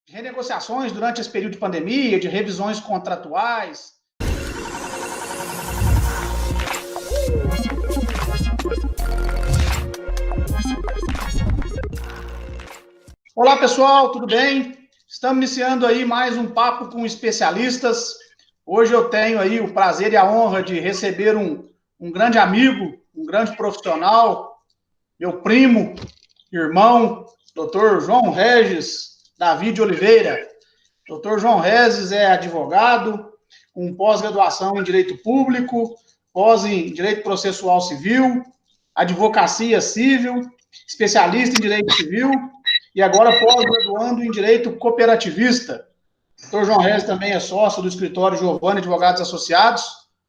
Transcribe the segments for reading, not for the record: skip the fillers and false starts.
de renegociações durante esse período de pandemia, de revisões contratuais. Olá, pessoal, tudo bem? Estamos iniciando aí mais um papo com especialistas. Hoje eu tenho aí o prazer e a honra de receber um grande amigo, um grande profissional, meu primo, irmão, Dr. João Regis Davi de Oliveira. Dr. João Regis é advogado, com pós-graduação em Direito Público, pós em Direito Processual Civil, Advocacia Civil, especialista em Direito Civil e agora pós-graduando em Direito Cooperativista. Dr. João Regis também é sócio do escritório Giovanni Advogados Associados,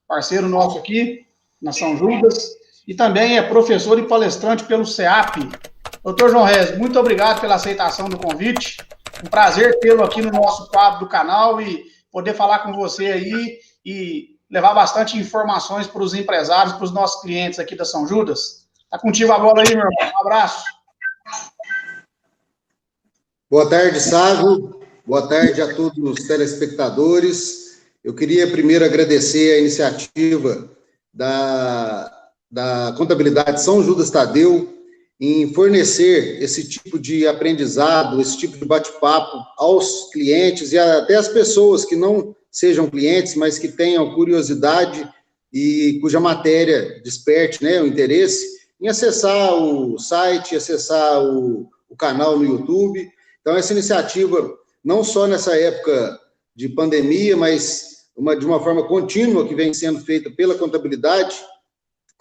parceiro nosso aqui na São Judas, e também é professor e palestrante pelo CEAP. Dr. João Regis, muito obrigado pela aceitação do convite. Um prazer tê-lo aqui no nosso quadro do canal e poder falar com você aí e levar bastante informações para os empresários, para os nossos clientes aqui da São Judas. Está contigo agora aí, meu irmão. Um abraço. Boa tarde, Sávio. Boa tarde a todos os telespectadores. Eu queria primeiro agradecer a iniciativa da Contabilidade São Judas Tadeu em fornecer esse tipo de aprendizado, esse tipo de bate-papo aos clientes e até às pessoas que não sejam clientes, mas que tenham curiosidade e cuja matéria desperte, né, o interesse em acessar o site, acessar o canal no YouTube. Então, essa iniciativa, não só nessa época de pandemia, mas de uma forma contínua que vem sendo feita pela contabilidade,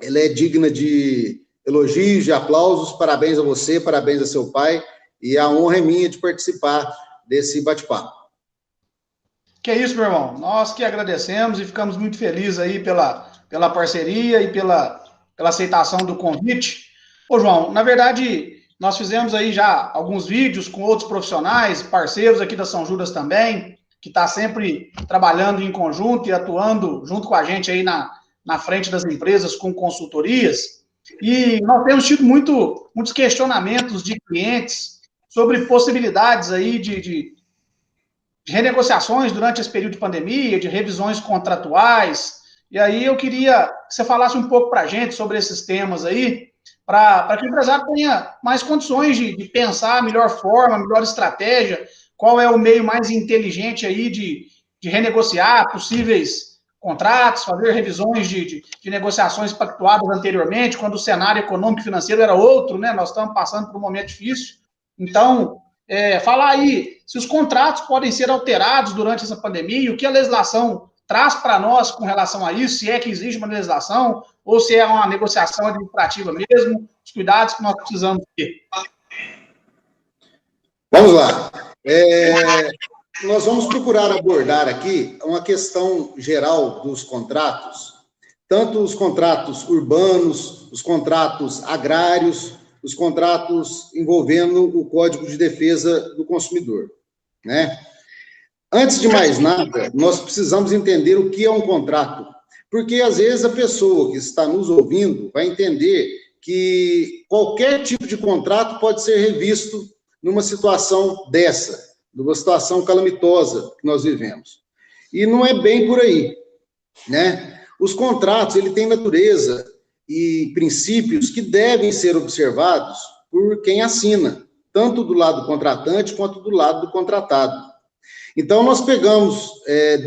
ela é digna de elogios, de aplausos. Parabéns a você, parabéns a seu pai, e a honra é minha de participar desse bate-papo. Que é isso, meu irmão. Nós que agradecemos e ficamos muito felizes aí pela parceria e pela aceitação do convite. Ô, João, na verdade, nós fizemos aí já alguns vídeos com outros profissionais, parceiros aqui da São Judas também, que está sempre trabalhando em conjunto e atuando junto com a gente aí na frente das empresas com consultorias. E nós temos tido muitos questionamentos de clientes sobre possibilidades aí de renegociações durante esse período de pandemia, de revisões contratuais. E aí eu queria que você falasse um pouco para a gente sobre esses temas aí, para que o empresário tenha mais condições de pensar a melhor forma, a melhor estratégia, qual é o meio mais inteligente aí de renegociar possíveis contratos, fazer revisões de negociações pactuadas anteriormente, quando o cenário econômico e financeiro era outro, né? Nós estamos passando por um momento difícil. Então, falar aí se os contratos podem ser alterados durante essa pandemia, o que a legislação traz para nós com relação a isso, se é que existe uma legislação, ou se é uma negociação administrativa mesmo, os cuidados que nós precisamos ter. Vamos lá. Nós vamos procurar abordar aqui uma questão geral dos contratos, tanto os contratos urbanos, os contratos agrários, os contratos envolvendo o Código de Defesa do Consumidor, né? Antes de mais nada, nós precisamos entender o que é um contrato, porque às vezes a pessoa que está nos ouvindo vai entender que qualquer tipo de contrato pode ser revisto numa situação dessa, numa situação calamitosa que nós vivemos. E não é bem por aí, né? Os contratos, ele tem natureza e princípios que devem ser observados por quem assina, tanto do lado do contratante quanto do lado do contratado. Então, nós pegamos,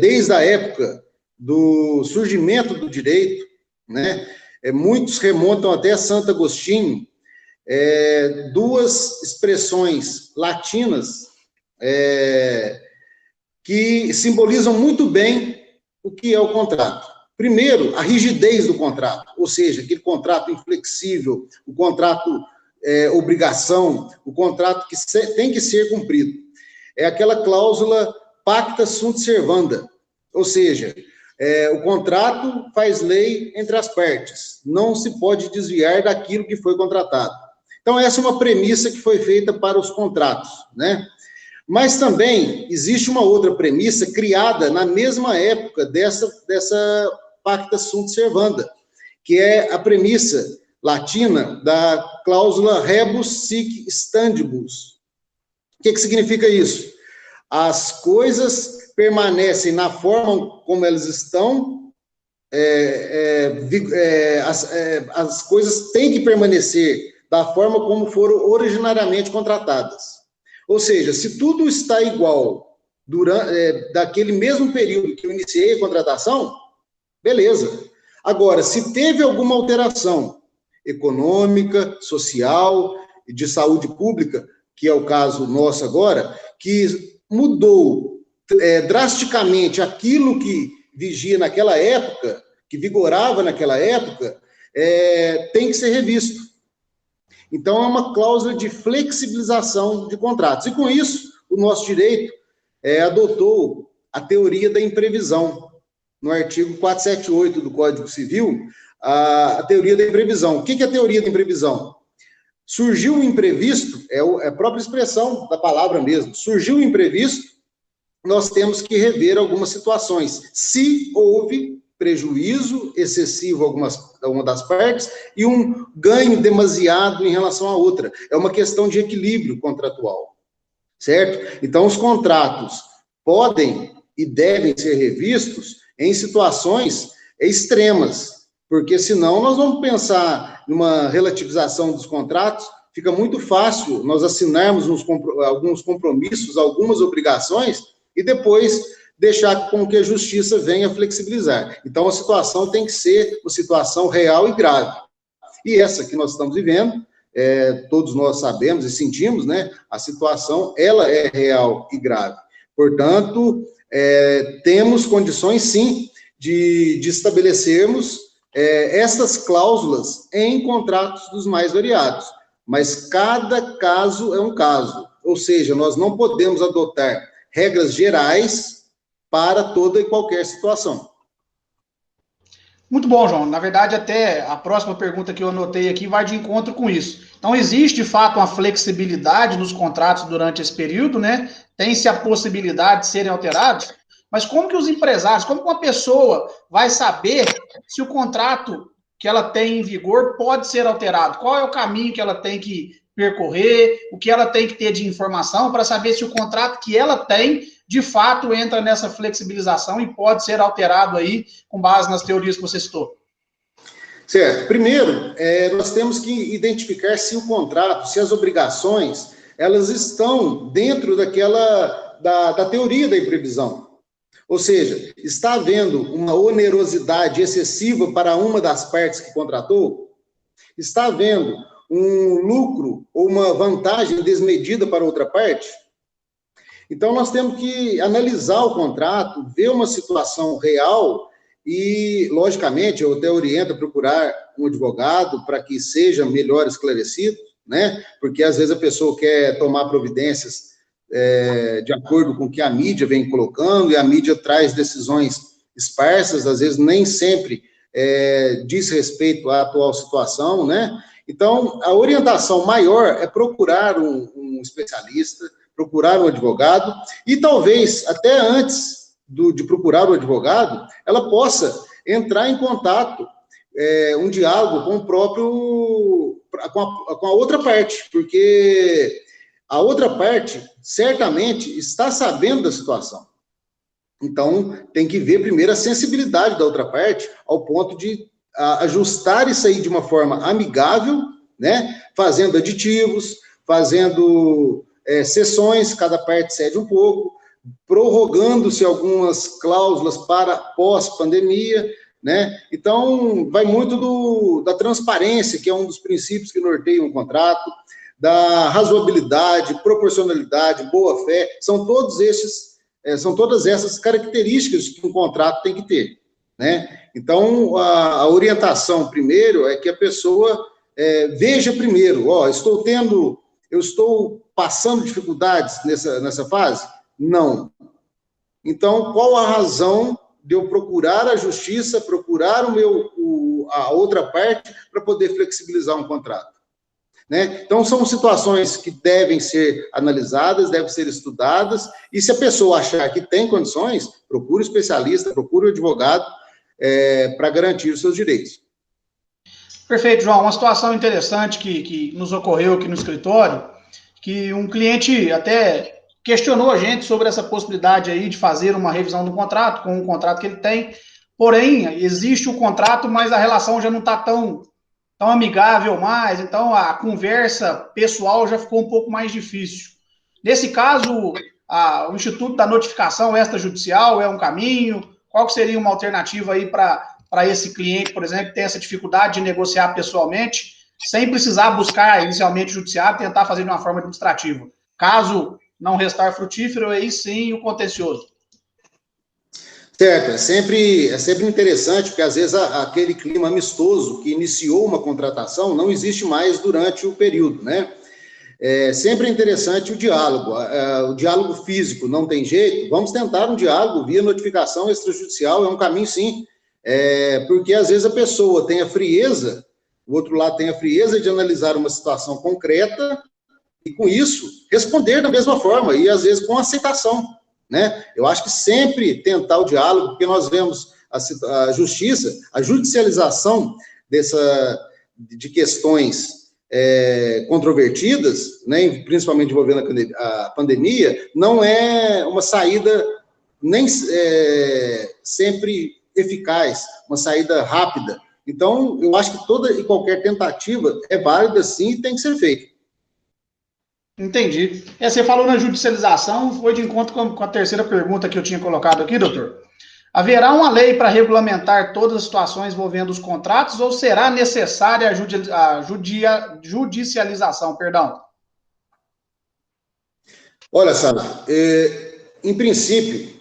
desde a época do surgimento do direito, né, muitos remontam até Santo Agostinho, duas expressões latinas que simbolizam muito bem o que é o contrato. Primeiro, a rigidez do contrato, ou seja, aquele contrato inflexível, o contrato obrigação, o contrato que tem que ser cumprido. É aquela cláusula pacta sunt servanda, ou seja, o contrato faz lei entre as partes, não se pode desviar daquilo que foi contratado. Então, essa é uma premissa que foi feita para os contratos, né? Mas também existe uma outra premissa criada na mesma época dessa pacta sunt servanda, que é a premissa latina da cláusula rebus sic stantibus. O que significa isso? as coisas permanecem na forma como elas estão, as coisas têm que permanecer da forma como foram originariamente contratadas. Ou seja, se tudo está igual daquele mesmo período que eu iniciei a contratação, beleza. Agora, se teve alguma alteração econômica, social, de saúde pública, que é o caso nosso agora, que mudou drasticamente aquilo que vigia naquela época, que vigorava naquela época, tem que ser revisto. Então, é uma cláusula de flexibilização de contratos. E, com isso, o nosso direito adotou a teoria da imprevisão. No artigo 478 do Código Civil, a teoria da imprevisão. O que é a teoria da imprevisão? Surgiu um imprevisto, é a própria expressão da palavra mesmo, surgiu um imprevisto, nós temos que rever algumas situações. Se houve prejuízo excessivo a uma das partes e um ganho demasiado em relação à outra. É uma questão de equilíbrio contratual, certo? Então, os contratos podem e devem ser revistos em situações extremas, porque senão nós vamos pensar numa relativização dos contratos, fica muito fácil nós assinarmos alguns compromissos, algumas obrigações, e depois deixar com que a justiça venha flexibilizar. Então, a situação tem que ser uma situação real e grave. E essa que nós estamos vivendo, todos nós sabemos e sentimos, né? A situação, ela é real e grave. Portanto, temos condições, sim, de estabelecermos essas cláusulas em contratos dos mais variados. Mas cada caso é um caso. Ou seja, nós não podemos adotar regras gerais para toda e qualquer situação. Muito bom, João. Na verdade, até a próxima pergunta que eu anotei aqui vai de encontro com isso. Então, existe, de fato, uma flexibilidade nos contratos durante esse período, né? Tem-se a possibilidade de serem alterados, mas como que os empresários, como que uma pessoa vai saber se o contrato que ela tem em vigor pode ser alterado? Qual é o caminho que ela tem que percorrer, o que ela tem que ter de informação para saber se o contrato que ela tem de fato entra nessa flexibilização e pode ser alterado aí com base nas teorias que você citou? Certo. Primeiro, nós temos que identificar se o contrato, se as obrigações, elas estão dentro da teoria da imprevisão. Ou seja, está havendo uma onerosidade excessiva para uma das partes que contratou? Está havendo um lucro ou uma vantagem desmedida para outra parte? Então, nós temos que analisar o contrato, ver uma situação real e, logicamente, eu até oriento a procurar um advogado para que seja melhor esclarecido, né? Porque, às vezes, a pessoa quer tomar providências de acordo com o que a mídia vem colocando, e a mídia traz decisões esparsas, às vezes nem sempre diz respeito à atual situação, né? Então, a orientação maior é procurar um especialista, procurar um advogado, e talvez, até antes de procurar o advogado, ela possa entrar em contato, um diálogo com a outra parte, porque a outra parte, certamente, está sabendo da situação. Então, tem que ver primeiro a sensibilidade da outra parte, ao ponto de ajustar isso aí de uma forma amigável, né? Fazendo aditivos, fazendo sessões, cada parte cede um pouco, prorrogando-se algumas cláusulas para pós-pandemia, né? Então, vai muito da transparência, que é um dos princípios que norteiam um contrato, da razoabilidade, proporcionalidade, boa-fé, são todas essas características que um contrato tem que ter, né? Então, a orientação, primeiro, é que a pessoa veja primeiro, eu estou passando dificuldades nessa fase? Não. Então, qual a razão de eu procurar a justiça, procurar a outra parte para poder flexibilizar um contrato? Né? Então, são situações que devem ser analisadas, devem ser estudadas, e se a pessoa achar que tem condições, procure o especialista, procure o advogado para garantir os seus direitos. Perfeito, João. Uma situação interessante que nos ocorreu aqui no escritório, que um cliente até questionou a gente sobre essa possibilidade aí de fazer uma revisão do contrato, com o contrato que ele tem. Porém, existe o contrato, mas a relação já não está tão amigável mais, então a conversa pessoal já ficou um pouco mais difícil. Nesse caso, o Instituto da Notificação Extrajudicial é um caminho? Qual que seria uma alternativa aí para esse cliente, por exemplo, que tem essa dificuldade de negociar pessoalmente, sem precisar buscar inicialmente o judiciário, tentar fazer de uma forma administrativa? Caso não restar frutífero, aí sim o contencioso. Certo, é sempre interessante, porque às vezes aquele clima amistoso que iniciou uma contratação não existe mais durante o período, né? Sempre é interessante o diálogo físico não tem jeito, vamos tentar um diálogo via notificação extrajudicial, é um caminho sim, porque às vezes a pessoa tem a frieza, o outro lado tem a frieza de analisar uma situação concreta e com isso responder da mesma forma e às vezes com aceitação, né? Eu acho que sempre tentar o diálogo, porque nós vemos a justiça, a judicialização de questões controvertidas, né, principalmente envolvendo a pandemia, não é uma saída nem sempre eficaz, uma saída rápida. Então, eu acho que toda e qualquer tentativa é válida, sim, e tem que ser feita. Entendi. Você falou na judicialização, foi de encontro com a terceira pergunta que eu tinha colocado aqui, doutor. Haverá uma lei para regulamentar todas as situações envolvendo os contratos ou será necessária a judicialização? Perdão. Olha, Sara, em princípio,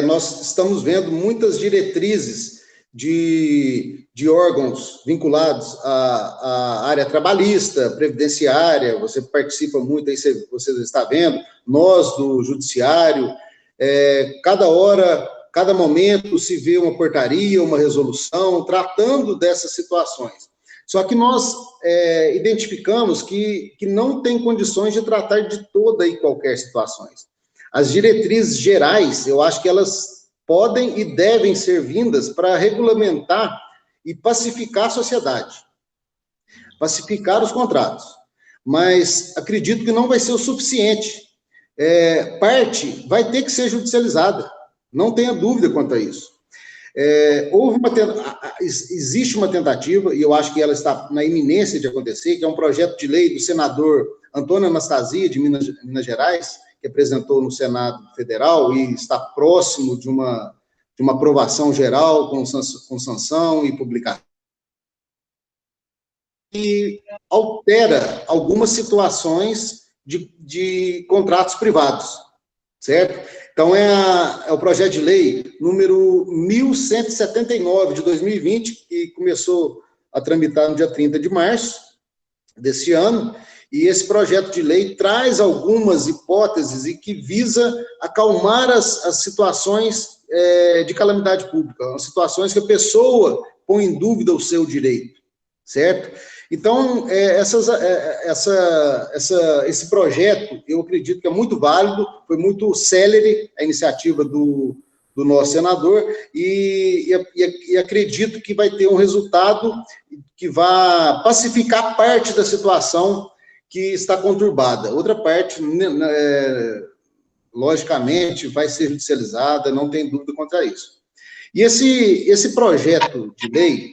nós estamos vendo muitas diretrizes de órgãos vinculados à área trabalhista, previdenciária, você participa muito, aí você está vendo, nós do judiciário, cada hora, cada momento se vê uma portaria, uma resolução, tratando dessas situações. Só que nós identificamos que não tem condições de tratar de toda e qualquer situações. As diretrizes gerais, eu acho que elas podem e devem ser vindas para regulamentar e pacificar a sociedade, pacificar os contratos. Mas acredito que não vai ser o suficiente. Parte vai ter que ser judicializada, não tenha dúvida quanto a isso. Existe uma tentativa, e eu acho que ela está na iminência de acontecer, que é um projeto de lei do senador Antônio Anastasia, de Minas Gerais, que apresentou no Senado Federal e está próximo de uma aprovação geral com sanção e publicação, e altera algumas situações de contratos privados, certo? Então, é o projeto de lei número 1179 de 2020, que começou a tramitar no dia 30 de março desse ano, e esse projeto de lei traz algumas hipóteses e que visa acalmar as situações de calamidade pública, as situações que a pessoa põe em dúvida o seu direito, certo? Então, esse projeto, eu acredito que é muito válido, foi muito célere a iniciativa do nosso senador, e acredito que vai ter um resultado que vai pacificar parte da situação que está conturbada. Outra parte, logicamente, vai ser judicializada, não tem dúvida quanto a isso. E esse projeto de lei,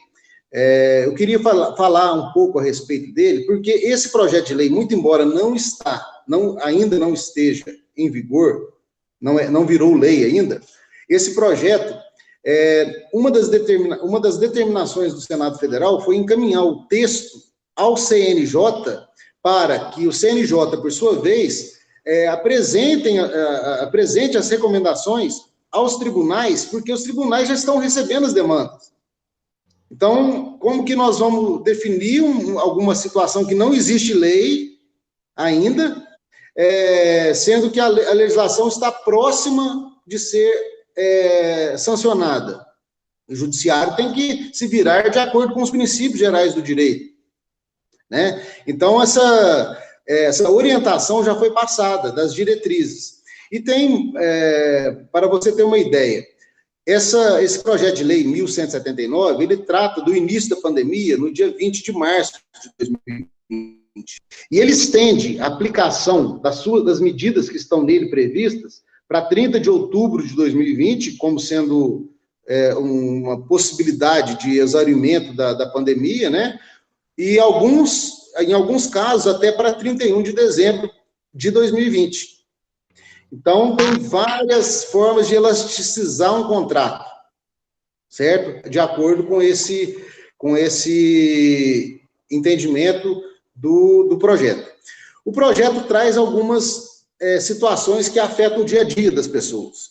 eu queria falar um pouco a respeito dele, porque esse projeto de lei, muito embora ainda não esteja em vigor, não virou lei ainda, esse projeto, uma das determinações do Senado Federal foi encaminhar o texto ao CNJ para que o CNJ, por sua vez, apresente as recomendações aos tribunais, porque os tribunais já estão recebendo as demandas. Então, como que nós vamos definir alguma situação que não existe lei ainda, sendo que a legislação está próxima de ser sancionada? O judiciário tem que se virar de acordo com os princípios gerais do direito, né? Então, essa orientação já foi passada, das diretrizes. E tem, para você ter uma ideia, esse projeto de lei 1179, ele trata do início da pandemia no dia 20 de março de 2020. E ele estende a aplicação das medidas que estão nele previstas para 30 de outubro de 2020, como sendo uma possibilidade de exaurimento da pandemia, né? E em alguns casos, até para 31 de dezembro de 2020. Então, tem várias formas de elasticizar um contrato, certo? De acordo com esse entendimento do projeto. O projeto traz algumas situações que afetam o dia a dia das pessoas.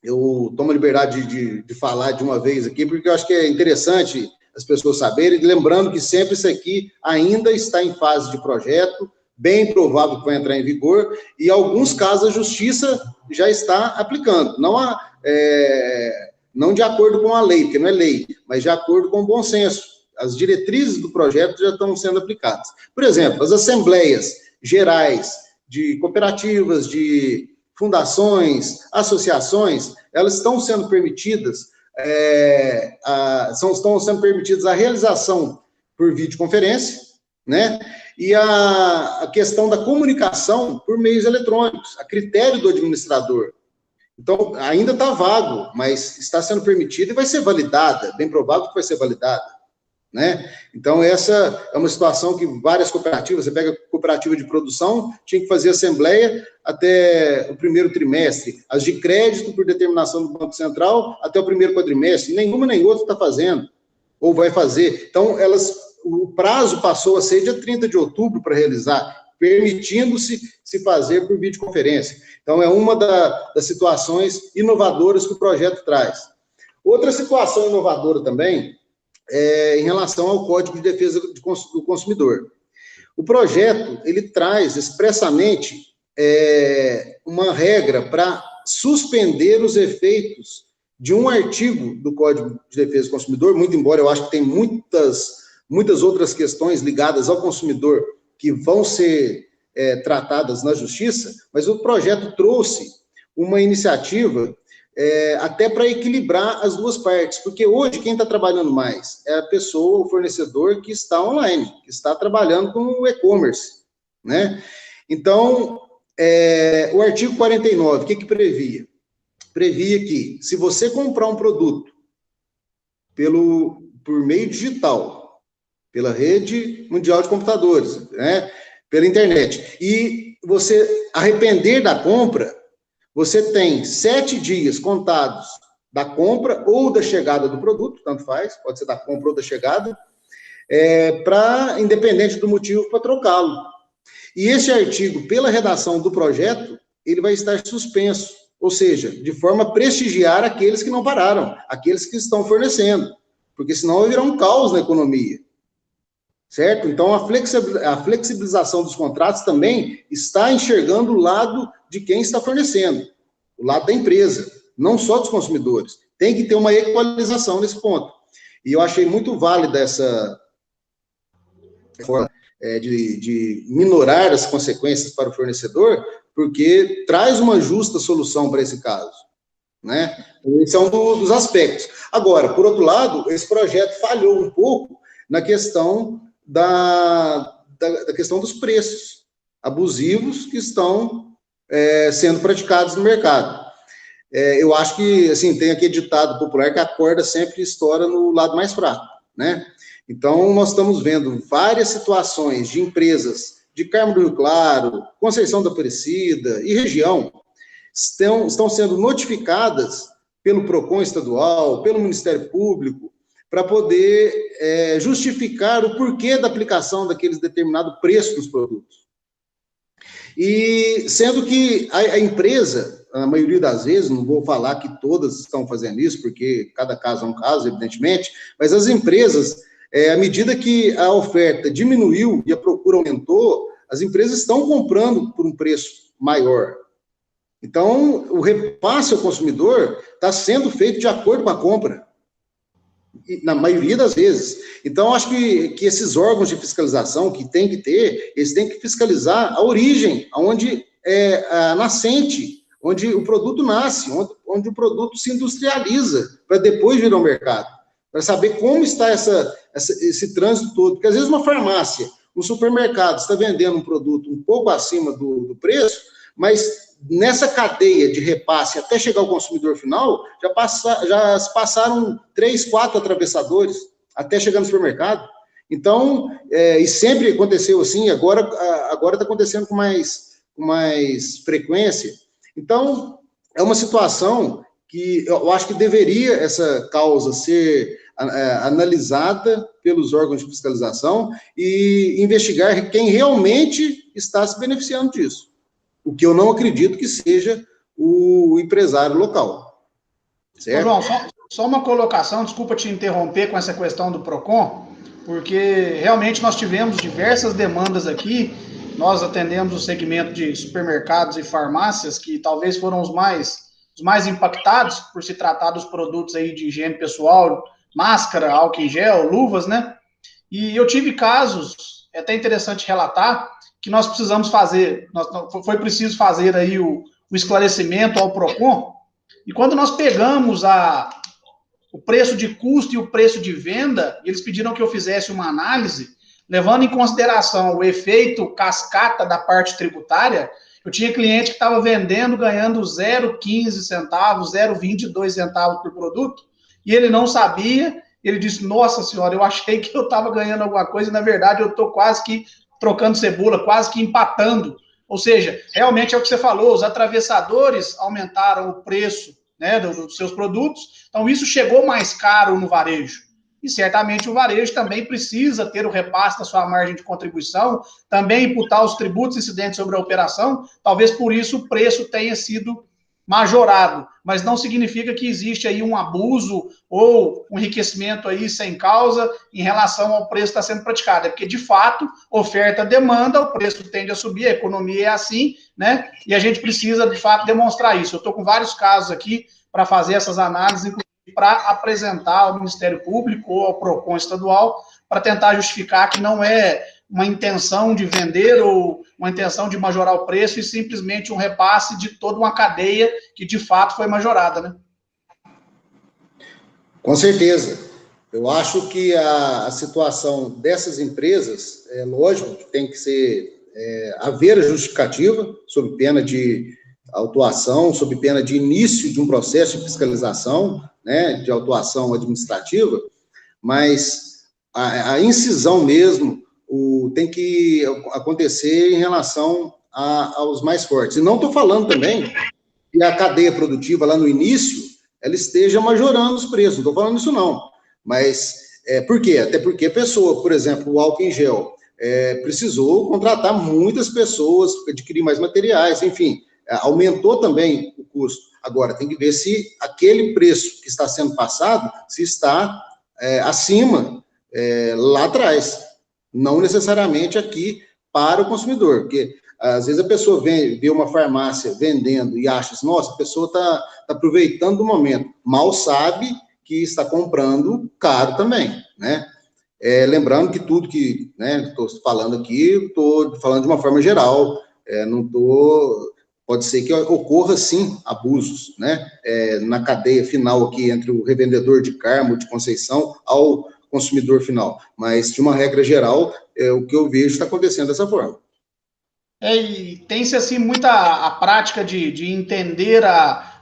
Eu tomo a liberdade de falar de uma vez aqui, porque eu acho que é interessante as pessoas saberem, lembrando que sempre isso aqui ainda está em fase de projeto, bem provável que vai entrar em vigor, e em alguns casos a justiça já está aplicando, não de acordo com a lei, porque não é lei, mas de acordo com o bom senso. As diretrizes do projeto já estão sendo aplicadas. Por exemplo, as assembleias gerais de cooperativas, de fundações, associações, elas estão sendo permitidas, estão sendo permitidas a realização por videoconferência, né? E a questão da comunicação por meios eletrônicos, a critério do administrador. Então, ainda está vago, mas está sendo permitido e vai ser validada, bem provável que vai ser validada, né? Então, essa é uma situação que várias cooperativas, você pega a cooperativa de produção, tinha que fazer assembleia até o primeiro trimestre, as de crédito, por determinação do Banco Central, até o primeiro quadrimestre, nenhuma nem outra está fazendo, ou vai fazer. Então, o prazo passou a ser dia 30 de outubro para realizar, permitindo-se se fazer por videoconferência. Então, é uma das situações inovadoras que o projeto traz. Outra situação inovadora também em relação ao Código de Defesa do Consumidor. O projeto, ele traz expressamente uma regra para suspender os efeitos de um artigo do Código de Defesa do Consumidor, muito embora eu acho que tem muitas outras questões ligadas ao consumidor que vão ser tratadas na Justiça, mas o projeto trouxe uma iniciativa até para equilibrar as duas partes, porque hoje quem está trabalhando mais é a pessoa, o fornecedor que está online, que está trabalhando com o e-commerce, né? Então, o artigo 49, o que previa? Previa que, se você comprar um produto por meio digital, pela rede mundial de computadores, né, pela internet, e você arrepender da compra, você tem 7 dias contados da compra ou da chegada do produto, tanto faz, pode ser da compra ou da chegada, independente do motivo, para trocá-lo. E esse artigo, pela redação do projeto, ele vai estar suspenso, ou seja, de forma a prestigiar aqueles que não pararam, aqueles que estão fornecendo, porque senão vai virar um caos na economia. Certo? Então, a flexibilização dos contratos também está enxergando o lado de quem está fornecendo, o lado da empresa, não só dos consumidores. Tem que ter uma equalização nesse ponto. E eu achei muito válida essa forma de minorar as consequências para o fornecedor, porque traz uma justa solução para esse caso, né? Esse é um dos aspectos. Agora, por outro lado, esse projeto falhou um pouco na questão da questão dos preços abusivos que estão sendo praticados no mercado. Eu acho que, assim, tem aquele ditado popular que a corda sempre estoura no lado mais fraco, né? Então, nós estamos vendo várias situações de empresas de Carmo do Rio Claro, Conceição da Aparecida e região, estão sendo notificadas pelo PROCON estadual, pelo Ministério Público, para poder justificar o porquê da aplicação daqueles determinado preço dos produtos. E sendo que a empresa, a maioria das vezes, não vou falar que todas estão fazendo isso, porque cada caso é um caso, evidentemente, mas as empresas, à medida que a oferta diminuiu e a procura aumentou, as empresas estão comprando por um preço maior. Então, o repasse ao consumidor está sendo feito de acordo com a compra, na maioria das vezes. Então, acho que esses órgãos de fiscalização que tem que ter, eles têm que fiscalizar a origem, onde a nascente, onde o produto nasce, onde o produto se industrializa, para depois vir ao mercado, para saber como está esse trânsito todo. Porque, às vezes, uma farmácia, o supermercado está vendendo um produto um pouco acima do preço, mas nessa cadeia de repasse até chegar ao consumidor final, já se passaram 3, 4 atravessadores até chegar no supermercado. Então, e sempre aconteceu assim, agora está acontecendo com mais frequência. Então, é uma situação que eu acho que deveria essa causa ser analisada pelos órgãos de fiscalização e investigar quem realmente está se beneficiando disso. O que eu não acredito que seja o empresário local. Certo? Ô, João, só uma colocação, desculpa te interromper com essa questão do PROCON, porque realmente nós tivemos diversas demandas aqui, nós atendemos o segmento de supermercados e farmácias, que talvez foram os mais impactados por se tratar dos produtos aí de higiene pessoal, máscara, álcool em gel, luvas, né? E eu tive casos, é até interessante relatar, que nós precisamos fazer, foi preciso fazer aí o esclarecimento ao PROCON, e quando nós pegamos o preço de custo e o preço de venda, eles pediram que eu fizesse uma análise, levando em consideração o efeito cascata da parte tributária. Eu tinha cliente que estava vendendo, ganhando 0,15 centavos, 0,22 centavos por produto, e ele não sabia, ele disse, nossa senhora, eu achei que eu estava ganhando alguma coisa, e na verdade eu estou quase que trocando cebola, quase que empatando. Ou seja, realmente é o que você falou, os atravessadores aumentaram o preço, né, dos seus produtos, então isso chegou mais caro no varejo. E certamente o varejo também precisa ter o repasse da sua margem de contribuição, também imputar os tributos incidentes sobre a operação, talvez por isso o preço tenha sido majorado, mas não significa que existe aí um abuso ou um enriquecimento aí sem causa em relação ao preço que está sendo praticado, é porque de fato, oferta, demanda, o preço tende a subir, a economia é assim, né, e a gente precisa de fato demonstrar isso. Eu estou com vários casos aqui para fazer essas análises, inclusive para apresentar ao Ministério Público ou ao PROCON estadual, para tentar justificar que não é uma intenção de vender ou uma intenção de majorar o preço e simplesmente um repasse de toda uma cadeia que, de fato, foi majorada, né? Com certeza. Eu acho que a situação dessas empresas, é lógico que tem que ser, haver justificativa, sob pena de autuação, sob pena de início de um processo de fiscalização, né, de autuação administrativa, mas a incisão mesmo, tem que acontecer em relação aos mais fortes. E não estou falando também que a cadeia produtiva lá no início, ela esteja majorando os preços, não estou falando isso não. Mas, por quê? Até porque a pessoa, por exemplo, o álcool em gel, precisou contratar muitas pessoas, adquirir mais materiais, enfim, aumentou também o custo. Agora, tem que ver se aquele preço que está sendo passado, se está acima lá atrás. Não necessariamente aqui para o consumidor, porque às vezes a pessoa vê uma farmácia vendendo e acha assim, nossa, a pessoa está aproveitando do momento, mal sabe que está comprando caro também, né? Lembrando que tudo que estou falando aqui, estou falando de uma forma geral, pode ser que ocorra, sim, abusos, né? Na cadeia final aqui, entre o revendedor de Carmo, de Conceição, ao consumidor final, mas de uma regra geral, o que eu vejo está acontecendo dessa forma. E tem-se assim muita a prática de entender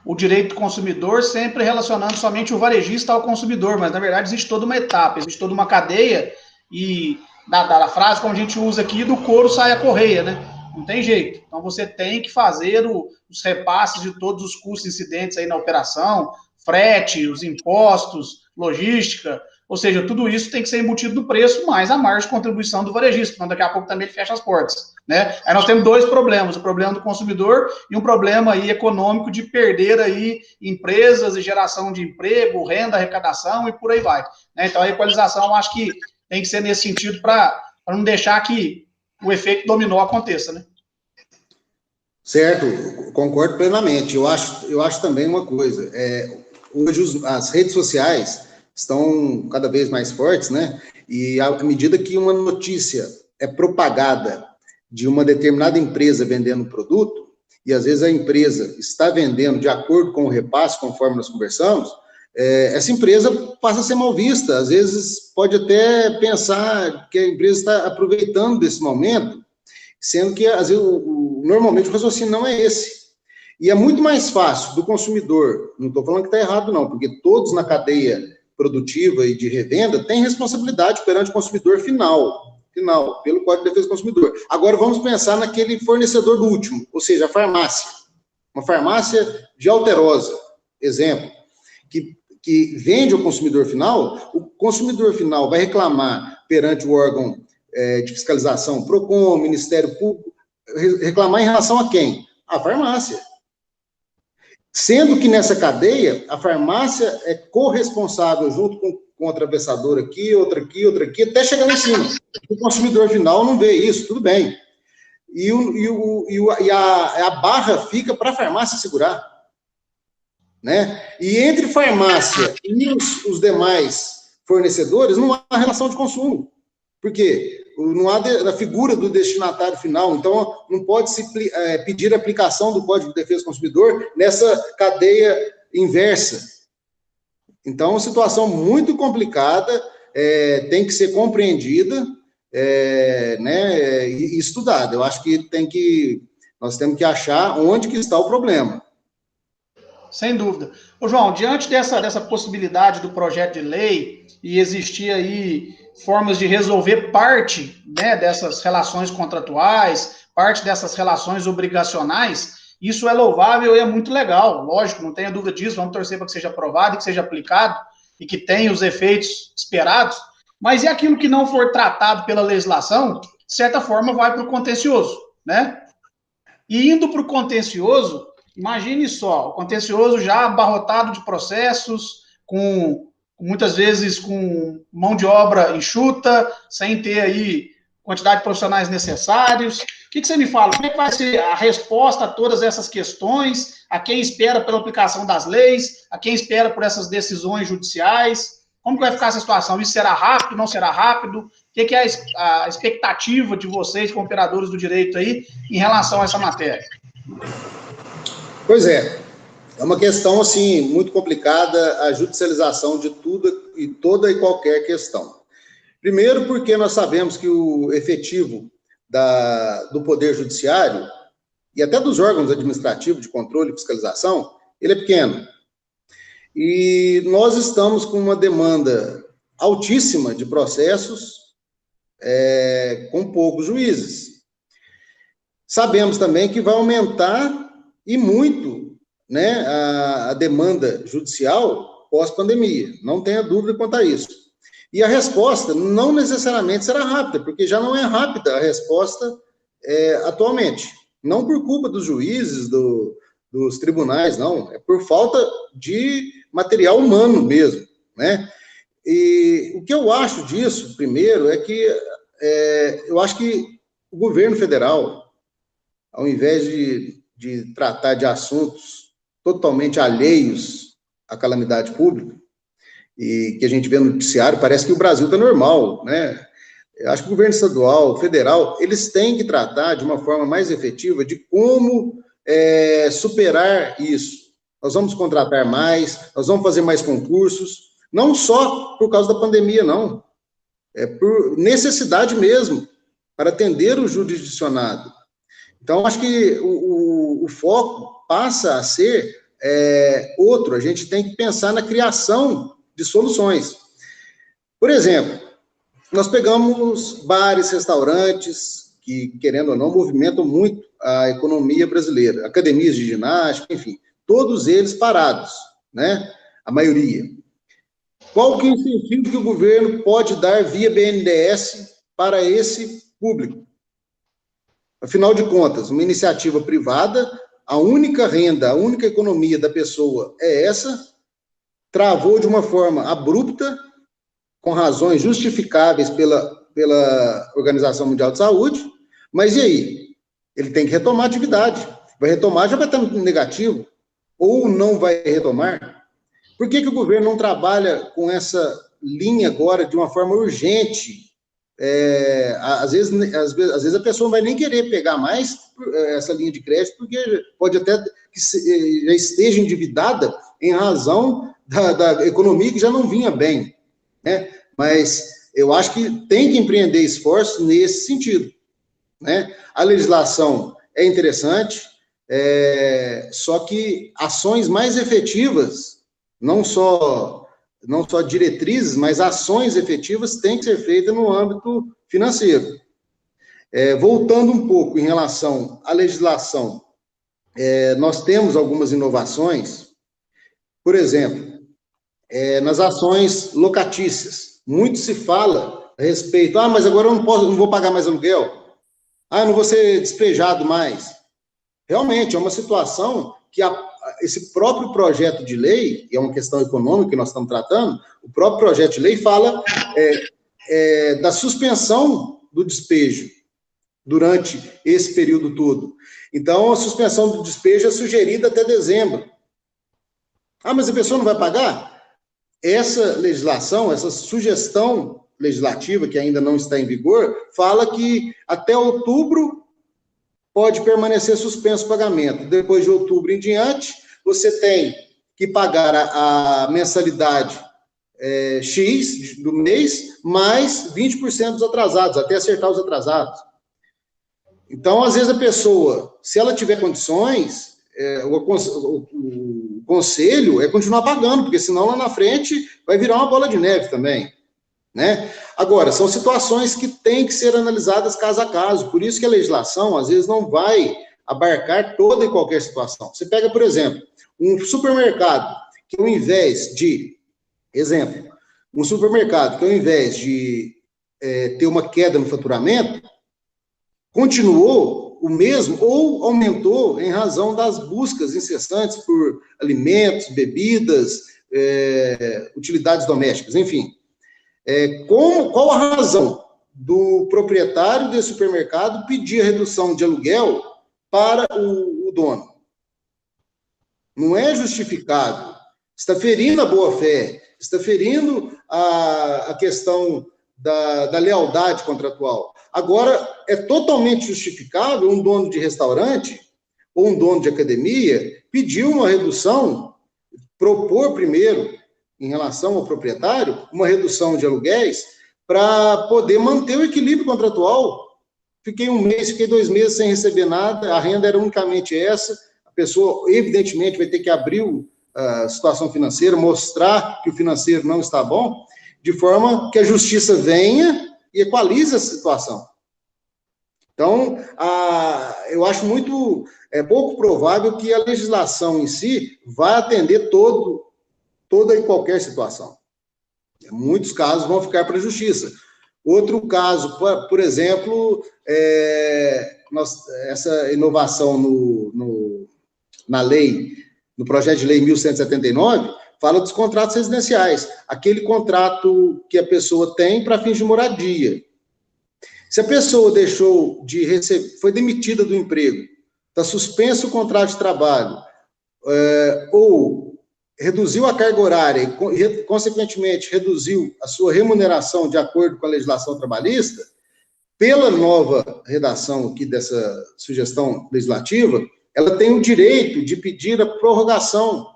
o direito do consumidor sempre relacionando somente o varejista ao consumidor, mas na verdade existe toda uma etapa, existe toda uma cadeia, e da frase como a gente usa aqui, do couro sai a correia, né? Não tem jeito. Então você tem que fazer os repasses de todos os custos incidentes aí na operação, frete, os impostos, logística. Ou seja, tudo isso tem que ser embutido no preço, mais a margem de contribuição do varejista, senão daqui a pouco também ele fecha as portas, né? Aí nós temos dois problemas, o problema do consumidor e um problema aí econômico de perder aí empresas e geração de emprego, renda, arrecadação e por aí vai, né? Então a equalização eu acho que tem que ser nesse sentido para não deixar que o efeito dominó aconteça, né? Certo, concordo plenamente. Eu acho também uma coisa, hoje as redes sociais estão cada vez mais fortes, né? E à medida que uma notícia é propagada de uma determinada empresa vendendo produto, e às vezes a empresa está vendendo de acordo com o repasse, conforme nós conversamos, essa empresa passa a ser mal vista. Às vezes pode até pensar que a empresa está aproveitando desse momento, sendo que, às vezes, normalmente o raciocínio não é esse. E é muito mais fácil do consumidor, não estou falando que está errado não, porque todos na cadeia produtiva e de revenda têm responsabilidade perante o consumidor final, pelo Código de Defesa do Consumidor. Agora vamos pensar naquele fornecedor do último, ou seja, a farmácia. Uma farmácia de Alterosa, exemplo, que vende ao consumidor final, o consumidor final vai reclamar perante o órgão de fiscalização, PROCON, Ministério Público, reclamar em relação a quem? A farmácia. Sendo que nessa cadeia, a farmácia é corresponsável junto com o atravessador aqui, outra aqui, até chegar lá em cima. O consumidor final não vê isso, tudo bem. E a barra fica para a farmácia segurar. Né? E entre farmácia e os demais fornecedores, não há relação de consumo. Por quê? Não há a figura do destinatário final, então não pode-se pedir a aplicação do Código de Defesa do Consumidor nessa cadeia inversa. Então, é uma situação muito complicada, tem que ser compreendida, né, e estudada. Eu acho que nós temos que achar onde que está o problema. Sem dúvida. Ô, João, diante dessa possibilidade do projeto de lei e existir aí formas de resolver parte, né, dessas relações contratuais, parte dessas relações obrigacionais, isso é louvável e é muito legal. Lógico, não tenha dúvida disso, vamos torcer para que seja aprovado e que seja aplicado e que tenha os efeitos esperados. Mas e aquilo que não for tratado pela legislação, de certa forma vai para o contencioso, né? E indo para o contencioso, imagine só, o contencioso já abarrotado de processos, muitas vezes com mão de obra enxuta, sem ter aí quantidade de profissionais necessários. O que você me fala? Como é que vai ser a resposta a todas essas questões? A quem espera pela aplicação das leis? A quem espera por essas decisões judiciais? Como que vai ficar essa situação? Isso será rápido, não será rápido? O que é a expectativa de vocês, como operadores do direito aí, em relação a essa matéria? Pois é uma questão, assim, muito complicada, a judicialização de tudo e toda e qualquer questão. Primeiro, porque nós sabemos que o efetivo do Poder Judiciário e até dos órgãos administrativos de controle e fiscalização, ele é pequeno. E nós estamos com uma demanda altíssima de processos com poucos juízes. Sabemos também que vai aumentar e muito, né, a demanda judicial pós-pandemia, não tenha dúvida quanto a isso. E a resposta não necessariamente será rápida, porque já não é rápida a resposta atualmente. Não por culpa dos juízes, dos tribunais, não. É por falta de material humano mesmo, né? E o que eu acho disso, primeiro, é que eu acho que o governo federal, ao invés de tratar de assuntos totalmente alheios à calamidade pública, e que a gente vê no noticiário, parece que o Brasil está normal, né? Eu acho que o governo estadual, federal, eles têm que tratar de uma forma mais efetiva de como superar isso. Nós vamos contratar mais, nós vamos fazer mais concursos, não só por causa da pandemia, não. É por necessidade mesmo, para atender o jurisdicionado. Então, acho que o foco passa a ser outro. A gente tem que pensar na criação de soluções. Por exemplo, nós pegamos bares, restaurantes, que, querendo ou não, movimentam muito a economia brasileira, academias de ginástica, enfim, todos eles parados, né? A maioria. Qual que é o incentivo que o governo pode dar via BNDES para esse público? Afinal de contas, uma iniciativa privada, a única renda, a única economia da pessoa é essa, travou de uma forma abrupta, com razões justificáveis pela Organização Mundial de Saúde, mas e aí? Ele tem que retomar a atividade. Vai retomar, já vai estar no negativo, ou não vai retomar? Por que o governo não trabalha com essa linha agora de uma forma urgente? Às vezes a pessoa não vai nem querer pegar mais essa linha de crédito, porque pode até que já esteja endividada em razão da economia que já não vinha bem, né? Mas eu acho que tem que empreender esforços nesse sentido, né? A legislação é interessante, só que ações mais efetivas, não só diretrizes, mas ações efetivas têm que ser feitas no âmbito financeiro. Voltando um pouco em relação à legislação, nós temos algumas inovações, por exemplo, nas ações locatícias. Muito se fala a respeito, mas agora eu não vou pagar mais aluguel, eu não vou ser despejado mais. Realmente, é uma situação que esse próprio projeto de lei, que é uma questão econômica que nós estamos tratando, o próprio projeto de lei fala da suspensão do despejo durante esse período todo. Então, a suspensão do despejo é sugerida até dezembro. Mas a pessoa não vai pagar? Essa legislação, essa sugestão legislativa, que ainda não está em vigor, fala que até outubro pode permanecer suspenso o pagamento. Depois de outubro em diante, você tem que pagar a mensalidade X do mês, mais 20% dos atrasados, até acertar os atrasados. Então, às vezes, a pessoa, se ela tiver condições, o conselho é continuar pagando, porque senão lá na frente vai virar uma bola de neve também, né? Agora, são situações que têm que ser analisadas caso a caso, por isso que a legislação, às vezes, não vai abarcar toda e qualquer situação. Você pega, por exemplo, um supermercado, que ao invés de, um supermercado que ao invés de ter uma queda no faturamento, continuou o mesmo ou aumentou em razão das buscas incessantes por alimentos, bebidas, utilidades domésticas, enfim. Qual a razão do proprietário desse supermercado pedir a redução de aluguel para o dono? Não é justificado. Está ferindo a boa-fé, está ferindo a questão da lealdade contratual. Agora, é totalmente justificável um dono de restaurante ou um dono de academia pedir uma redução, propor primeiro, em relação ao proprietário, uma redução de aluguéis para poder manter o equilíbrio contratual. Fiquei um mês, fiquei 2 meses sem receber nada, a renda era unicamente essa, a pessoa, evidentemente, vai ter que abrir a situação financeira, mostrar que o financeiro não está bom, de forma que a justiça venha e equalize essa situação. Então, eu acho pouco provável que a legislação em si vá atender toda e qualquer situação. Muitos casos vão ficar para a justiça. Outro caso, por exemplo, essa inovação na lei, no projeto de lei 1179, fala dos contratos residenciais, aquele contrato que a pessoa tem para fins de moradia. Se a pessoa deixou de receber, foi demitida do emprego, está suspenso o contrato de trabalho, ou reduziu a carga horária e, consequentemente, reduziu a sua remuneração de acordo com a legislação trabalhista, pela nova redação aqui dessa sugestão legislativa, ela tem o direito de pedir a prorrogação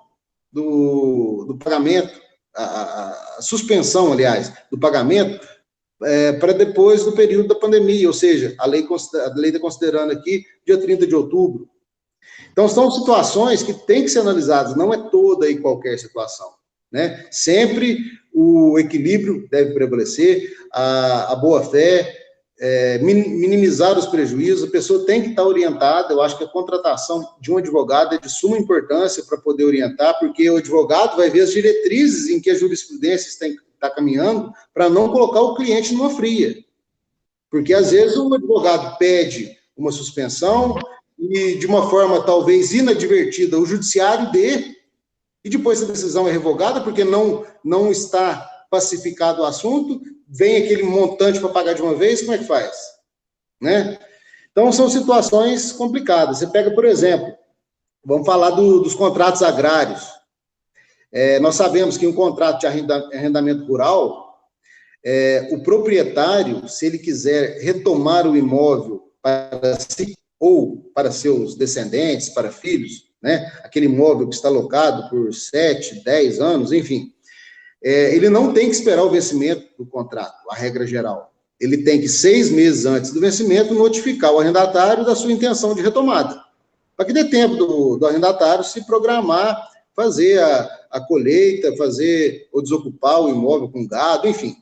do pagamento, a suspensão, aliás, do pagamento, para depois do período da pandemia, ou seja, a lei está considerando aqui dia 30 de outubro. Então, são situações que têm que ser analisadas, não é toda e qualquer situação, né? Sempre o equilíbrio deve prevalecer, a boa-fé, minimizar os prejuízos, a pessoa tem que estar orientada. Eu acho que a contratação de um advogado é de suma importância para poder orientar, porque o advogado vai ver as diretrizes em que a jurisprudência está caminhando para não colocar o cliente numa fria. Porque, às vezes, o advogado pede uma suspensão e, de uma forma talvez inadvertida, o judiciário e depois a decisão é revogada porque não está pacificado o assunto, vem aquele montante para pagar de uma vez, como é que faz? Né? Então, são situações complicadas. Você pega, por exemplo, vamos falar dos contratos agrários. Nós sabemos que um contrato de arrendamento rural, o proprietário, se ele quiser retomar o imóvel para si ou para seus descendentes, para filhos, né? Aquele imóvel que está locado por 7, 10 anos, enfim. Ele não tem que esperar o vencimento do contrato, a regra geral. Ele tem que, 6 meses antes do vencimento, notificar o arrendatário da sua intenção de retomada, para que dê tempo do arrendatário se programar, fazer a colheita, fazer ou desocupar o imóvel com gado, enfim.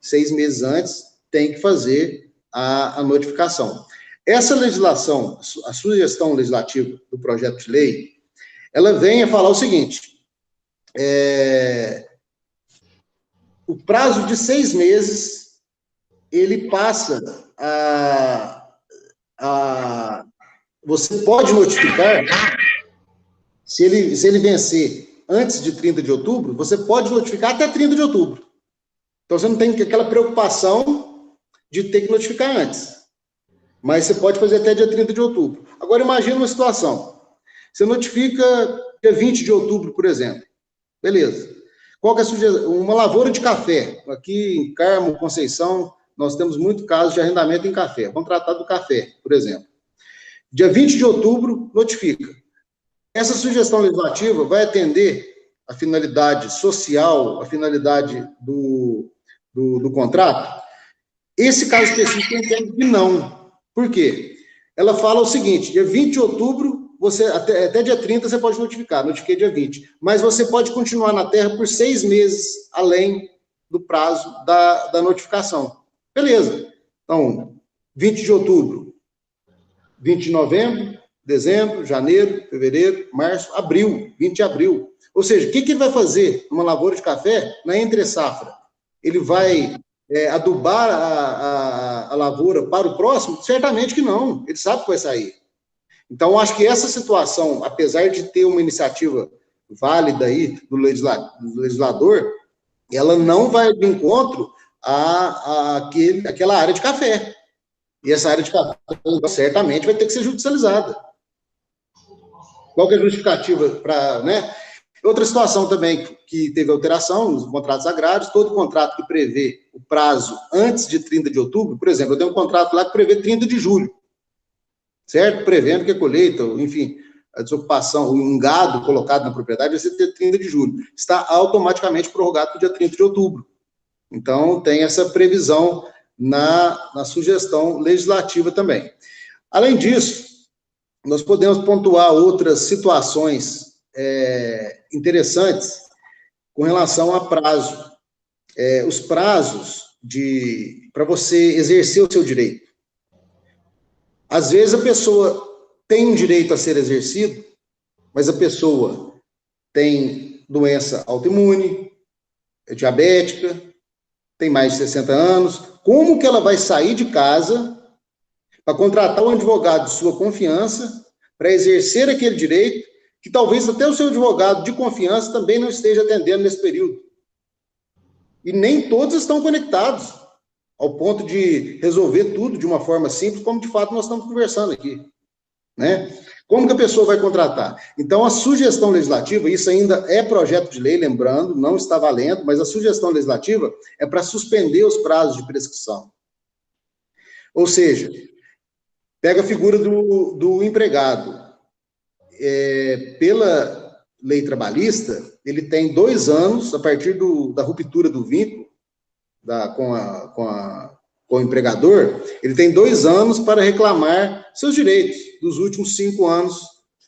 6 meses antes tem que fazer a notificação. Essa legislação, a sugestão legislativa do projeto de lei, ela vem a falar o seguinte: o prazo de 6 meses, ele passa você pode notificar, se ele vencer antes de 30 de outubro, você pode notificar até 30 de outubro. Então, você não tem aquela preocupação de ter que notificar antes. Mas você pode fazer até dia 30 de outubro. Agora, imagina uma situação. Você notifica dia 20 de outubro, por exemplo. Beleza. Qual que é a sugestão? Uma lavoura de café. Aqui em Carmo, Conceição, nós temos muito caso de arrendamento em café. Contratado do café, por exemplo. Dia 20 de outubro, notifica. Essa sugestão legislativa vai atender a finalidade social, a finalidade do contrato? Esse caso específico eu entendo que não. Por quê? Ela fala o seguinte: dia 20 de outubro, até dia 30 você pode notificar, notifiquei dia 20, mas você pode continuar na terra por 6 meses além do prazo da notificação. Beleza. Então, 20 de outubro, 20 de novembro, dezembro, janeiro, fevereiro, março, abril, 20 de abril. Ou seja, o que ele vai fazer numa lavoura de café na entre-safra? Ele vai adubar a lavoura para o próximo? Certamente que não. Ele sabe que vai sair. Então, acho que essa situação, apesar de ter uma iniciativa válida aí do legislador, ela não vai de encontro àquela área de café. E essa área de café certamente vai ter que ser judicializada. Qual que é a justificativa para, né? Outra situação também que teve alteração nos contratos agrários, todo contrato que prevê o prazo antes de 30 de outubro, por exemplo, eu tenho um contrato lá que prevê 30 de julho, certo? Prevendo que a colheita, enfim, a desocupação, um gado colocado na propriedade vai ser 30 de julho. Está automaticamente prorrogado para o dia 30 de outubro. Então, tem essa previsão na sugestão legislativa também. Além disso, nós podemos pontuar outras situações interessantes com relação a prazo. Os prazos para você exercer o seu direito. Às vezes a pessoa tem um direito a ser exercido, mas a pessoa tem doença autoimune, é diabética, tem mais de 60 anos. Como que ela vai sair de casa para contratar um advogado de sua confiança para exercer aquele direito, que talvez até o seu advogado de confiança também não esteja atendendo nesse período? E nem todos estão conectados ao ponto de resolver tudo de uma forma simples, como de fato nós estamos conversando aqui, né? Como que a pessoa vai contratar? Então, a sugestão legislativa, isso ainda é projeto de lei, lembrando, não está valendo, mas a sugestão legislativa é para suspender os prazos de prescrição. Ou seja, pega a figura do empregado. Pela lei trabalhista, ele tem 2 anos, a partir da ruptura do vínculo com o empregador, ele tem 2 anos para reclamar seus direitos dos últimos 5 anos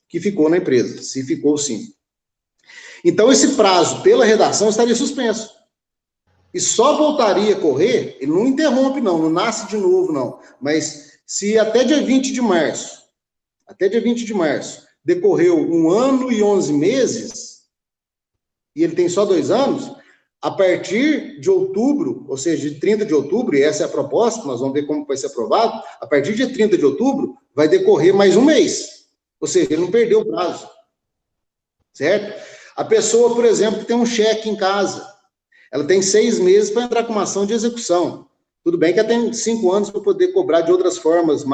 que ficou na empresa, se ficou 5. Então, esse prazo, pela redação, estaria suspenso. E só voltaria a correr, ele não interrompe, não nasce de novo, não. Mas se até dia 20 de março, decorreu 1 ano e 11 meses, e ele tem só 2 anos, a partir de outubro, ou seja, de 30 de outubro, e essa é a proposta, nós vamos ver como vai ser aprovado, a partir de 30 de outubro, vai decorrer mais 1 mês. Ou seja, ele não perdeu o prazo. Certo? A pessoa, por exemplo, que tem um cheque em casa, ela tem 6 meses para entrar com uma ação de execução. Tudo bem que ela tem 5 anos para poder cobrar de outras formas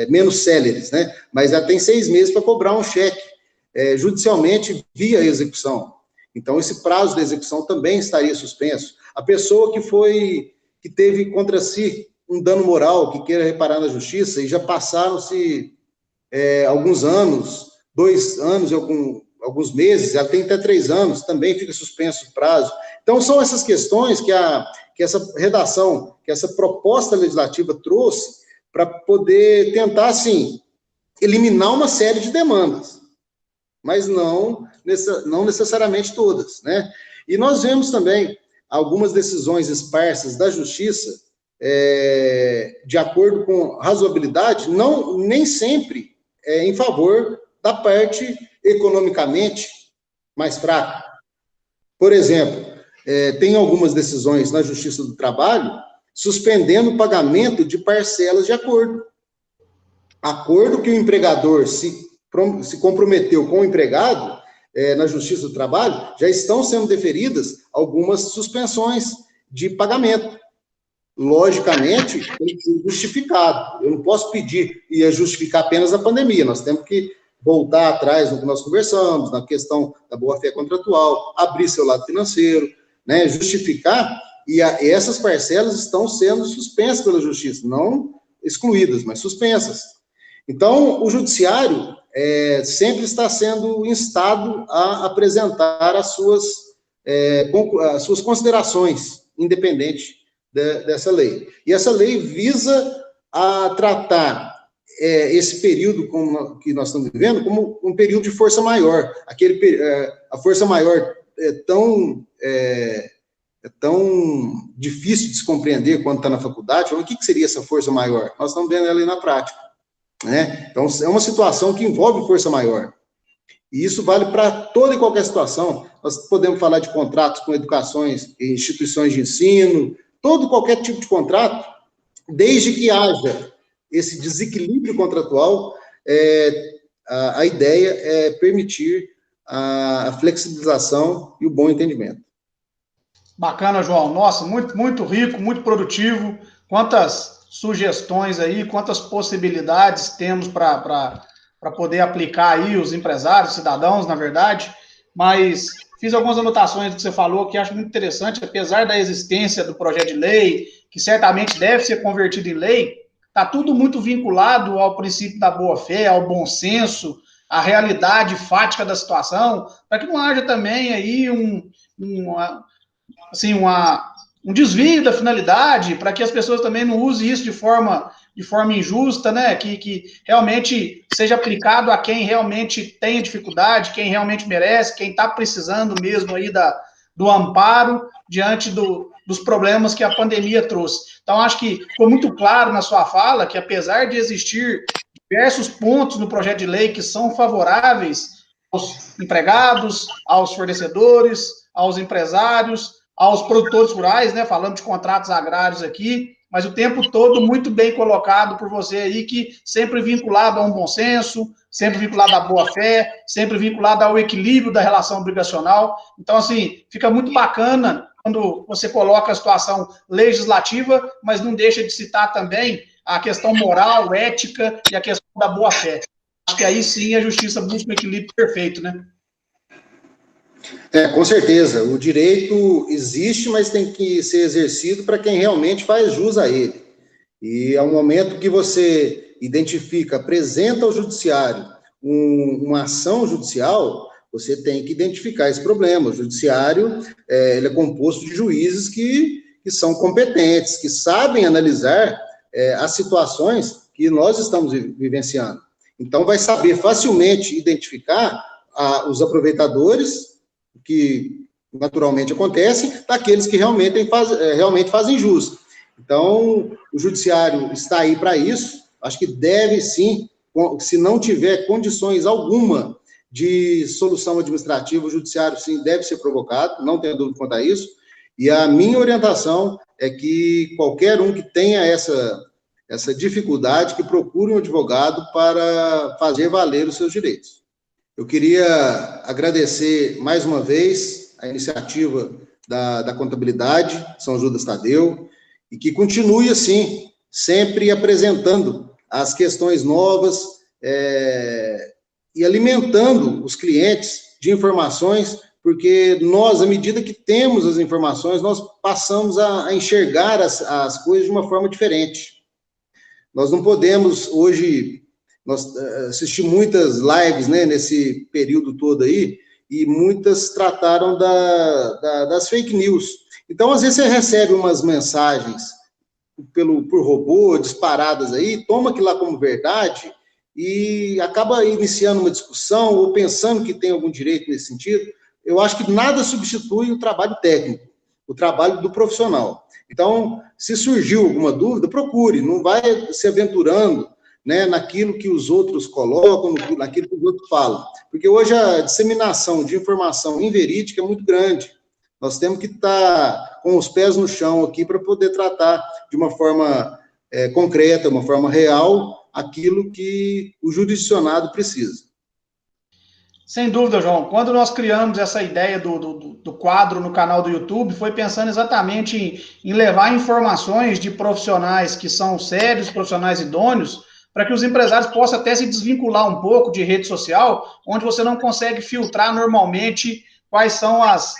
menos céleres, né? Mas ela tem 6 meses para cobrar um cheque judicialmente via execução. Então, esse prazo da execução também estaria suspenso. A pessoa que teve contra si um dano moral, que queira reparar na justiça, e já passaram-se alguns anos, 2 anos e alguns meses, ela tem até 3 anos, também fica suspenso o prazo. Então, são essas questões que essa redação, que essa proposta legislativa trouxe para poder tentar, assim, eliminar uma série de demandas, mas não necessariamente todas, né? E nós vemos também algumas decisões esparsas da Justiça, de acordo com razoabilidade, nem sempre em favor da parte economicamente mais fraca. Por exemplo, tem algumas decisões na Justiça do Trabalho suspendendo o pagamento de parcelas de acordo. Acordo que o empregador se comprometeu com o empregado, na Justiça do Trabalho, já estão sendo deferidas algumas suspensões de pagamento. Logicamente, tem que ser justificado. Eu não posso pedir e justificar apenas a pandemia. Nós temos que voltar atrás no que nós conversamos, na questão da boa-fé contratual, abrir seu lado financeiro, né, justificar, e essas parcelas estão sendo suspensas pela Justiça, não excluídas, mas suspensas. Então, o Judiciário sempre está sendo instado a apresentar as suas considerações, independente dessa lei. E essa lei visa a tratar esse período que nós estamos vivendo como um período de força maior. A força maior é tão difícil de se compreender quando está na faculdade. O que seria essa força maior? Nós estamos vendo ela aí na prática, né? Então, é uma situação que envolve força maior. E isso vale para toda e qualquer situação. Nós podemos falar de contratos com educações, instituições de ensino, qualquer tipo de contrato, desde que haja esse desequilíbrio contratual, a ideia é permitir a flexibilização e o bom entendimento. Bacana, João. Nossa, muito, muito rico, muito produtivo. Quantas sugestões aí, quantas possibilidades temos para poder aplicar aí os empresários, cidadãos, na verdade. Mas fiz algumas anotações do que você falou que acho muito interessante, apesar da existência do projeto de lei, que certamente deve ser convertido em lei, está tudo muito vinculado ao princípio da boa-fé, ao bom senso, à realidade fática da situação, para que não haja também aí um desvio da finalidade, para que as pessoas também não usem isso de forma injusta, né? Que realmente seja aplicado a quem realmente tem dificuldade, quem realmente merece, quem está precisando mesmo aí do amparo diante dos problemas que a pandemia trouxe. Então, acho que ficou muito claro na sua fala que, apesar de existir diversos pontos no projeto de lei que são favoráveis aos empregados, aos fornecedores, aos empresários, aos produtores rurais, né? Falando de contratos agrários aqui, mas o tempo todo muito bem colocado por você aí, que sempre vinculado a um bom senso, sempre vinculado à boa-fé, sempre vinculado ao equilíbrio da relação obrigacional. Então, assim, fica muito bacana quando você coloca a situação legislativa, mas não deixa de citar também a questão moral, ética e a questão da boa-fé. Acho que aí sim a justiça busca um equilíbrio perfeito, né? Com certeza. O direito existe, mas tem que ser exercido para quem realmente faz jus a ele. E ao momento que você identifica, apresenta ao judiciário uma ação judicial, você tem que identificar esse problema. O judiciário ele é composto de juízes que são competentes, que sabem analisar as situações que nós estamos vivenciando. Então, vai saber facilmente identificar os aproveitadores, que naturalmente acontecem, daqueles que realmente fazem jus. Então, o judiciário está aí para isso. Acho que deve sim, se não tiver condições alguma de solução administrativa, o judiciário sim deve ser provocado, não tenho dúvida quanto a isso. E a minha orientação é que qualquer um que tenha essa dificuldade, que procure um advogado para fazer valer os seus direitos. Eu queria agradecer mais uma vez a iniciativa da Contabilidade São Judas Tadeu, e que continue assim, sempre apresentando as questões novas e alimentando os clientes de informações, porque nós, à medida que temos as informações, nós passamos a enxergar as coisas de uma forma diferente. Nós não podemos hoje Nós assistimos muitas lives, né, nesse período todo aí, e muitas trataram das fake news. Então, às vezes, você recebe umas mensagens por robô, disparadas aí, toma aquilo lá como verdade e acaba iniciando uma discussão ou pensando que tem algum direito nesse sentido. Eu acho que nada substitui o trabalho técnico, o trabalho do profissional. Então, se surgiu alguma dúvida, procure, não vai se aventurando, né, naquilo que os outros colocam, naquilo que os outros falam. Porque hoje a disseminação de informação inverídica é muito grande. Nós temos que estar com os pés no chão aqui para poder tratar de uma forma concreta, uma forma real, aquilo que o jurisdicionado precisa. Sem dúvida, João. Quando nós criamos essa ideia do quadro no canal do YouTube, foi pensando exatamente em levar informações de profissionais que são sérios, profissionais idôneos, para que os empresários possam até se desvincular um pouco de rede social, onde você não consegue filtrar normalmente quais são as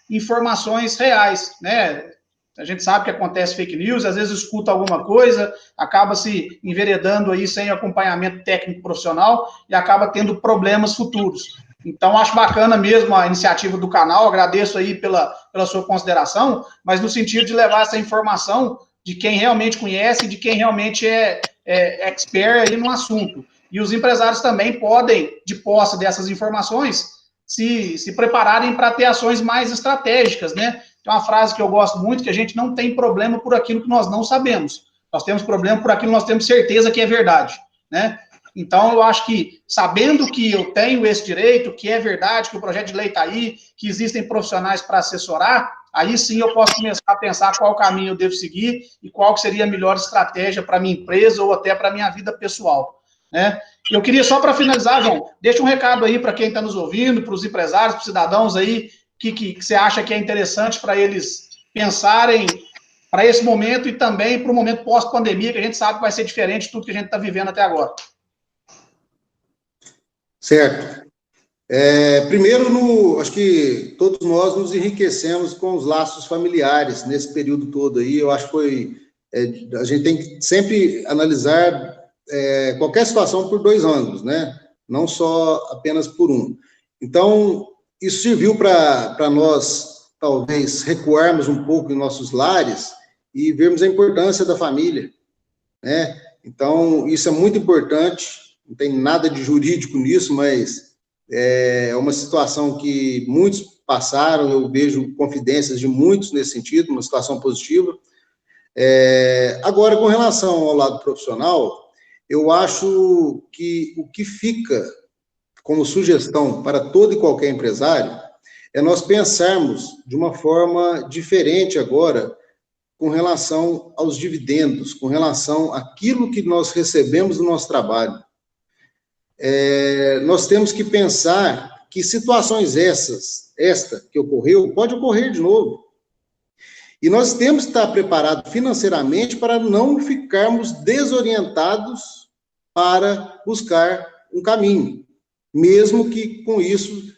informações reais, né? A gente sabe que acontece fake news, às vezes escuta alguma coisa, acaba se enveredando aí sem acompanhamento técnico profissional e acaba tendo problemas futuros. Então, acho bacana mesmo a iniciativa do canal, agradeço aí pela sua consideração, mas no sentido de levar essa informação de quem realmente conhece, de quem realmente é expert aí no assunto. E os empresários também podem, de posse dessas informações, se prepararem para ter ações mais estratégicas, né? Tem uma frase que eu gosto muito, que a gente não tem problema por aquilo que nós não sabemos. Nós temos problema por aquilo que nós temos certeza que é verdade, né? Então, eu acho que, sabendo que eu tenho esse direito, que é verdade, que o projeto de lei está aí, que existem profissionais para assessorar, aí sim eu posso começar a pensar qual caminho eu devo seguir e qual seria a melhor estratégia para a minha empresa ou até para a minha vida pessoal, né? Eu queria só para finalizar, João, deixa um recado aí para quem está nos ouvindo, para os empresários, para os cidadãos aí, que você acha que é interessante para eles pensarem para esse momento e também para o momento pós-pandemia, que a gente sabe que vai ser diferente de tudo que a gente está vivendo até agora. Certo. Primeiro, acho que todos nós nos enriquecemos com os laços familiares nesse período todo aí. Eu acho que a gente tem que sempre analisar qualquer situação por dois ângulos, né? Não só apenas por um. Então, isso serviu para nós, talvez, recuarmos um pouco em nossos lares e vermos a importância da família, né? Então, isso é muito importante, não tem nada de jurídico nisso, mas é uma situação que muitos passaram, eu vejo confidências de muitos nesse sentido, uma situação positiva. Agora, com relação ao lado profissional, eu acho que o que fica como sugestão para todo e qualquer empresário é nós pensarmos de uma forma diferente agora com relação aos dividendos, com relação àquilo que nós recebemos do nosso trabalho. Nós temos que pensar que situações esta que ocorreu, pode ocorrer de novo. E nós temos que estar preparados financeiramente para não ficarmos desorientados para buscar um caminho, mesmo que com isso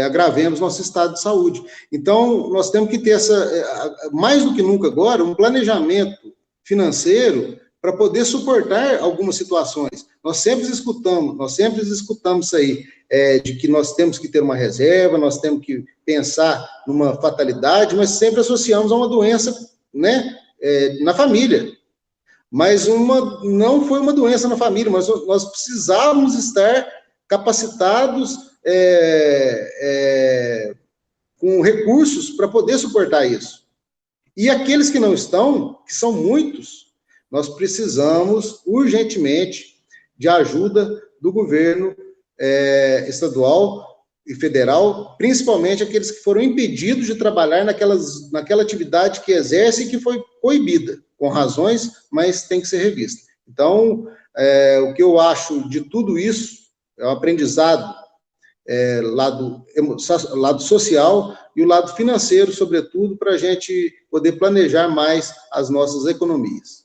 agravemos nosso estado de saúde. Então, nós temos que ter mais do que nunca agora, um planejamento financeiro para poder suportar algumas situações. Nós sempre escutamos isso aí, de que nós temos que ter uma reserva, nós temos que pensar numa fatalidade, mas sempre associamos a uma doença, né, na família. Mas não foi uma doença na família, mas nós precisávamos estar capacitados com recursos para poder suportar isso. E aqueles que não estão, que são muitos, nós precisamos urgentemente de ajuda do governo estadual e federal, principalmente aqueles que foram impedidos de trabalhar naquela atividade que exerce e que foi proibida, com razões, mas tem que ser revista. Então, o que eu acho de tudo isso é o aprendizado, lado social e o lado financeiro, sobretudo, para a gente poder planejar mais as nossas economias.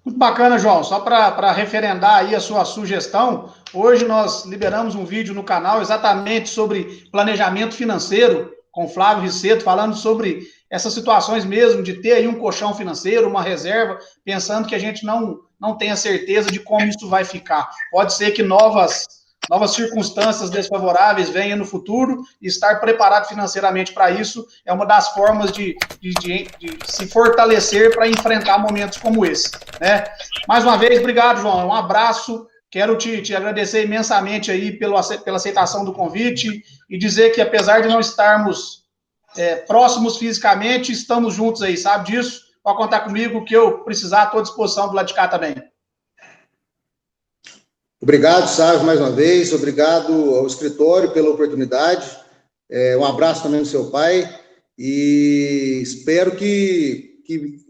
Muito bacana, João. Só para referendar aí a sua sugestão, hoje nós liberamos um vídeo no canal exatamente sobre planejamento financeiro, com Flávio Risseto, falando sobre essas situações mesmo, de ter aí um colchão financeiro, uma reserva, pensando que a gente não não tenha certeza de como isso vai ficar. Pode ser que novas circunstâncias desfavoráveis venham no futuro, e estar preparado financeiramente para isso é uma das formas de se fortalecer para enfrentar momentos como esse, né? Mais uma vez, obrigado, João, um abraço, quero te agradecer imensamente aí pela aceitação do convite e dizer que, apesar de não estarmos próximos fisicamente, estamos juntos aí, sabe disso? Pode contar comigo, que eu precisar, estou à disposição do lado de cá também. Obrigado, Sávio, mais uma vez. Obrigado ao escritório pela oportunidade. Um abraço também do seu pai. E espero que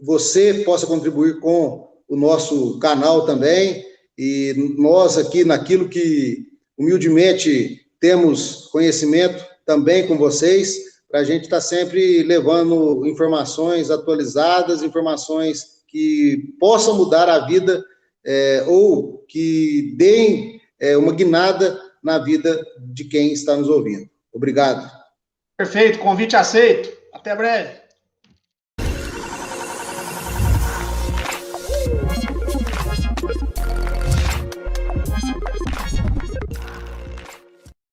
você possa contribuir com o nosso canal também. E nós aqui, naquilo que humildemente temos conhecimento também com vocês, para a gente estar sempre levando informações atualizadas, informações que possam mudar a vida, ou que deem uma guinada na vida de quem está nos ouvindo. Obrigado. Perfeito, convite aceito. Até breve.